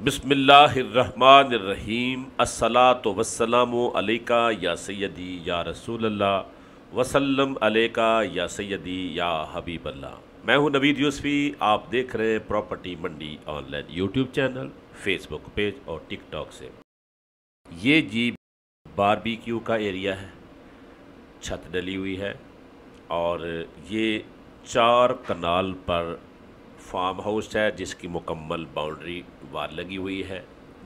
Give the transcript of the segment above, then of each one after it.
बिस्मिल्लाहिर्रहमानिर्रहीम अस्सलातु वस्सलामु अलैका या सय्यदी या रसूलल्लाह वसल्लम अलैका या सय्यदी या हबीबल्लाह। मैं हूं नवीद यूसुफी। आप देख रहे हैं property Mandi online YouTube channel, Facebook page और टिकटॉक से। ये जी बारबेक्यू का एरिया है, छत डली हुई है और ये 4 कनाल पर फार्म हाउस है जिसकी मुकम्मल बाउंड्री वाल लगी हुई है।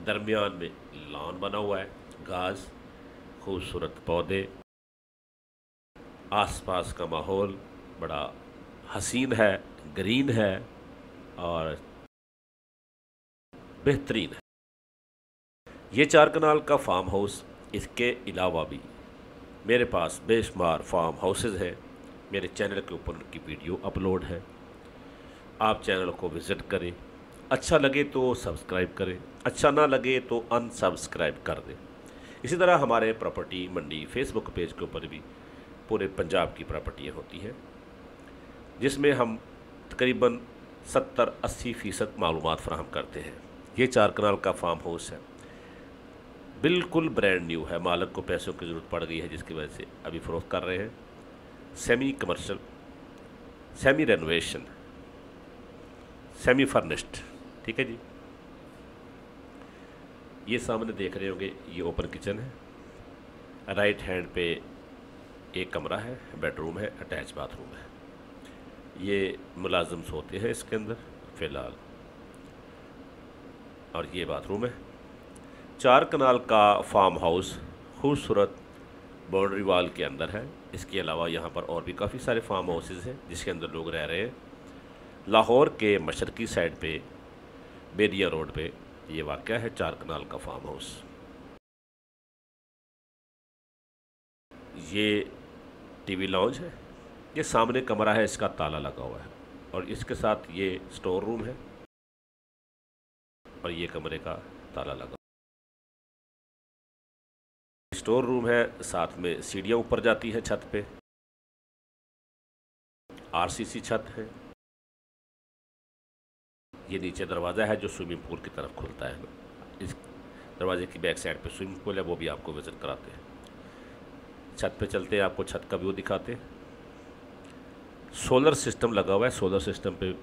दरमियान में लॉन बना हुआ है, घास, खूबसूरत पौधे, आसपास का माहौल बड़ा हसीन है, ग्रीन है और बेहतरीन है। ये 4 कनाल का फार्म हाउस, इसके अलावा भी मेरे पास बेशुमार फार्म हाउसेज हैं। मेरे चैनल के ऊपर उनकी वीडियो अपलोड है। आप चैनल को विज़िट करें, अच्छा लगे तो सब्सक्राइब करें, अच्छा ना लगे तो अनसब्सक्राइब कर दें। इसी तरह हमारे प्रॉपर्टी मंडी फेसबुक पेज के ऊपर भी पूरे पंजाब की प्रॉपर्टियाँ होती हैं, जिसमें हम तकरीबन 70-80% मालूमात फराहम करते हैं। ये 4 कनाल का फार्म हाउस है, बिल्कुल ब्रांड न्यू है। मालिक को पैसों की ज़रूरत पड़ गई है जिसकी वजह से अभी फ़रोख्त कर रहे हैं। Semi commercial, semi renovation, semi furnished, ठीक है जी। ये सामने देख रहे होंगे, ये ओपन किचन है। राइट हैंड पे एक कमरा है, बेडरूम है, अटैच बाथरूम है। ये मुलाजिम सोते हैं इसके अंदर फ़िलहाल, और ये बाथरूम है। 4 कनाल का फार्म हाउस खूबसूरत बाउंड्री वाल के अंदर है। इसके अलावा यहाँ पर और भी काफ़ी सारे फार्म हाउसेज हैं जिसके अंदर लोग रह रहे हैं। लाहौर के मशरकी साइड पे बेरिया रोड पे ये वाक़या है 4 कनाल का फार्म हाउस। ये टीवी लॉन्ज है। ये सामने कमरा है, इसका ताला लगा हुआ है और इसके साथ ये स्टोर रूम है और ये कमरे का ताला लगा। स्टोर रूम है, साथ में सीढ़ियाँ ऊपर जाती है छत पे। आरसीसी छत है। ये नीचे दरवाज़ा है जो स्विमिंग पूल की तरफ खुलता है। इस दरवाजे की बैक साइड पे स्विमिंग पूल है, वो भी आपको विज़िट कराते हैं। छत पे चलते हैं, आपको छत का व्यू दिखाते हैं। सोलर सिस्टम लगा हुआ है। सोलर सिस्टम पे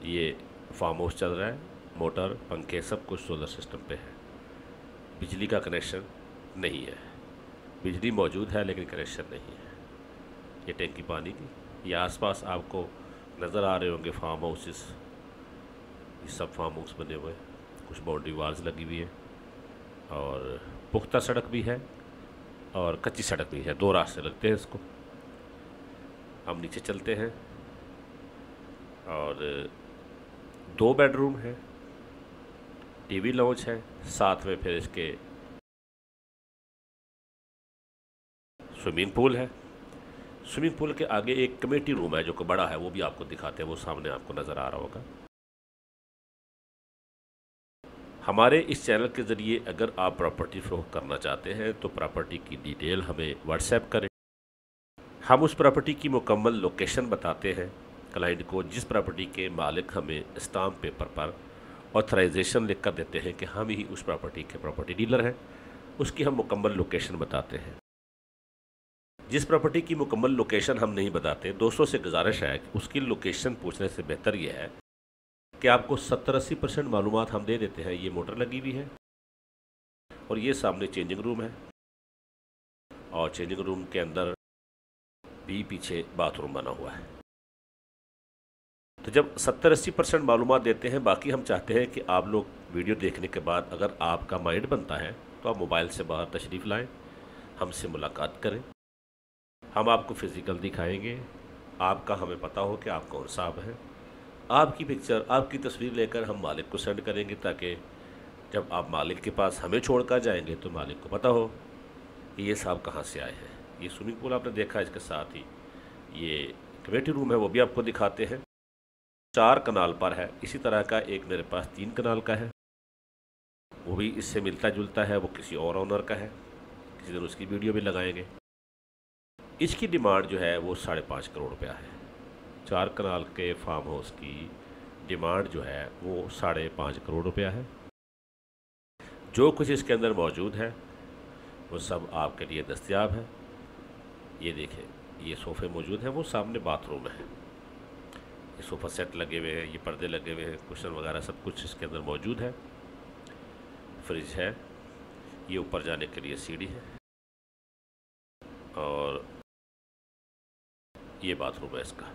ये फार्म हाउस चल रहा है। मोटर, पंखे, सब कुछ सोलर सिस्टम पे है। बिजली का कनेक्शन नहीं है, बिजली मौजूद है लेकिन कनेक्शन नहीं है। ये टैंकी पानी की। ये आसपास आपको नज़र आ रहे होंगे फार्म हाउसेस। ये सब फार्म हाउस बने हुए हैं, कुछ बाउंड्री वाल्स लगी हुई है और पुख्ता सड़क भी है और कच्ची सड़क भी है। 2 रास्ते लगते हैं इसको। हम नीचे चलते हैं और 2 बेडरूम है, टीवी लॉन्च है, साथ में फिर इसके स्विमिंग पूल है। स्विमिंग पूल के आगे एक कमेटी रूम है जो कि बड़ा है, वो भी आपको दिखाते हैं। वो सामने आपको नज़र आ रहा होगा। हमारे इस चैनल के ज़रिए अगर आप प्रॉपर्टी फ़रोख्त करना चाहते हैं तो प्रॉपर्टी की डिटेल हमें व्हाट्सएप करें। हम उस प्रॉपर्टी की मुकम्मल लोकेशन बताते हैं क्लाइंट को। जिस प्रॉपर्टी के मालिक हमें स्टाम्प पेपर पर ऑथराइजेशन लिख कर देते हैं कि हम ही उस प्रॉपर्टी के प्रॉपर्टी डीलर हैं, उसकी हम मुकम्मल लोकेशन बताते हैं। जिस प्रॉपर्टी की मुकम्मल लोकेशन हम नहीं बताते, दोस्तों से गुजारिश है कि उसकी लोकेशन पूछने से बेहतर यह है कि आपको 70-80% मालूमात हम दे देते हैं। ये मोटर लगी हुई है और ये सामने चेंजिंग रूम है और चेंजिंग रूम के अंदर भी पीछे बाथरूम बना हुआ है। तो जब 70-80% मालूमात देते हैं, बाकी हम चाहते हैं कि आप लोग वीडियो देखने के बाद अगर आपका माइंड बनता है तो आप मोबाइल से बाहर तशरीफ़ लाएँ, हमसे मुलाकात करें। हम आपको फ़िज़िकल दिखाएंगे, आपका हमें पता हो कि आप कौन साहब हैं। आपकी पिक्चर, आपकी तस्वीर लेकर हम मालिक को सेंड करेंगे ताकि जब आप मालिक के पास हमें छोड़कर जाएंगे तो मालिक को पता हो कि ये साहब कहाँ से आए हैं। ये स्विमिंग पूल आपने देखा, इसके साथ ही ये कमेटी रूम है, वो भी आपको दिखाते हैं। 4 कनाल पर है। इसी तरह का एक मेरे पास 3 कनाल का है, वो भी इससे मिलता जुलता है, वो किसी और ऑनर का है। किसी दिन उसकी वीडियो भी लगाएंगे। इसकी डिमांड जो है वो 5.5 करोड़ रुपया है। 4 कनाल के फार्म हाउस की डिमांड जो है वो 5.5 करोड़ रुपया है। जो कुछ इसके अंदर मौजूद है वो सब आपके लिए दस्तयाब है। ये देखें, ये सोफ़े मौजूद हैं, वो सामने बाथरूम है। ये सोफ़ा सेट लगे हुए हैं, ये पर्दे लगे हुए हैं, कुशन वगैरह सब कुछ इसके अंदर मौजूद है। फ्रिज है, ये ऊपर जाने के लिए सीढ़ी है और ये बाथरूम है इसका।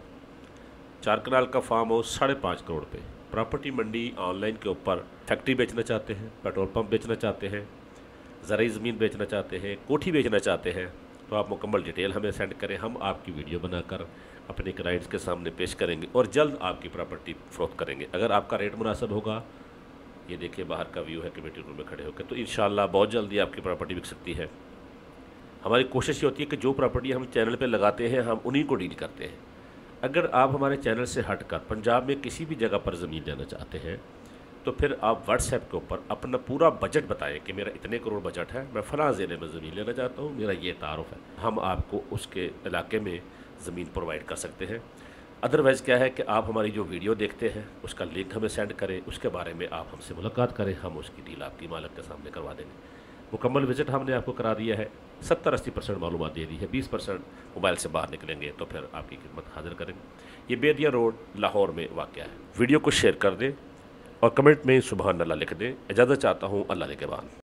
4 कनाल का फार्म हाउस 5.5 करोड़ पे। प्रॉपर्टी मंडी ऑनलाइन के ऊपर फैक्ट्री बेचना चाहते हैं, पेट्रोल पंप बेचना चाहते हैं, ज़राई ज़मीन बेचना चाहते हैं, कोठी बेचना चाहते हैं, तो आप मुकम्मल डिटेल हमें सेंड करें। हम आपकी वीडियो बनाकर अपने क्लाइंट्स के सामने पेश करेंगे और जल्द आपकी प्रॉपर्टी फ़रोख्त करेंगे। अगर आपका रेट मुनासिब होगा, ये देखिए बाहर का व्यू है कमेटी रूम में खड़े होकर, तो इंशाल्लाह बहुत जल्दी आपकी प्रॉपर्टी बिक सकती है। हमारी कोशिश ये होती है कि जो प्रॉपर्टी हम चैनल पे लगाते हैं हम उन्हीं को डील करते हैं। अगर आप हमारे चैनल से हटकर पंजाब में किसी भी जगह पर ज़मीन लेना चाहते हैं तो फिर आप व्हाट्सएप के ऊपर अपना पूरा बजट बताएं कि मेरा इतने करोड़ बजट है, मैं फ़लाँ ज़िले में ज़मीन लेना चाहता हूँ, मेरा ये तारुफ है। हम आपको उसके इलाके में ज़मीन प्रोवाइड कर सकते हैं। अदरवाइज़ क्या है कि आप हमारी जो वीडियो देखते हैं उसका लिंक हमें सेंड करें, उसके बारे में आप हमसे मुलाकात करें, हम उसकी डील आपकी मालिक के सामने करवा देंगे। मुकम्मल विज़िट हमने आपको करा दिया है, 70-80% मालूमात दे दी है, 20% मोबाइल से बाहर निकलेंगे तो फिर आपकी खिदमत हाजिर करेंगे। ये बेदिया रोड लाहौर में वाक़या है। वीडियो को शेयर कर दें और कमेंट में सुबहान अल्लाह लिख दें। इजाज़त चाहता हूँ, अल्लाह ने के बाद।